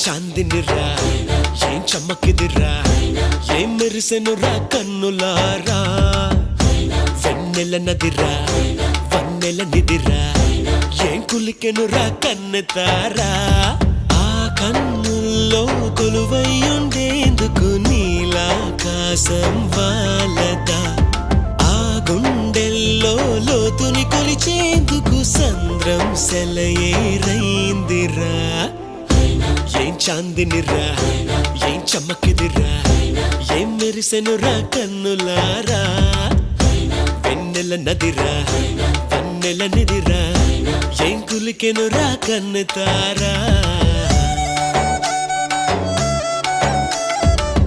చాందినిరా ఏం చమ్మకిదిరా ఏం మెరిసెనురా కన్నులారా వెన్నెల నదిరా వన్నెల నిదిరా ఏం కులికెనురా కన్నెతారా ఆ కన్నుల్లో కొలువై ఉండేందుకు నీలాకాశం వాలదా ఆ గుండెల్లో లోతుని కొలిచేందుకు సంద్రం సెలయేరైందిరా ఏం చాందినిరా ఏం చమ్మకిదిరా ఏం మెరిసెనురా కన్నులారా వెన్నెల నదిరా వన్నెల నిదిరా ఏం కులికెనురా కన్నెతారా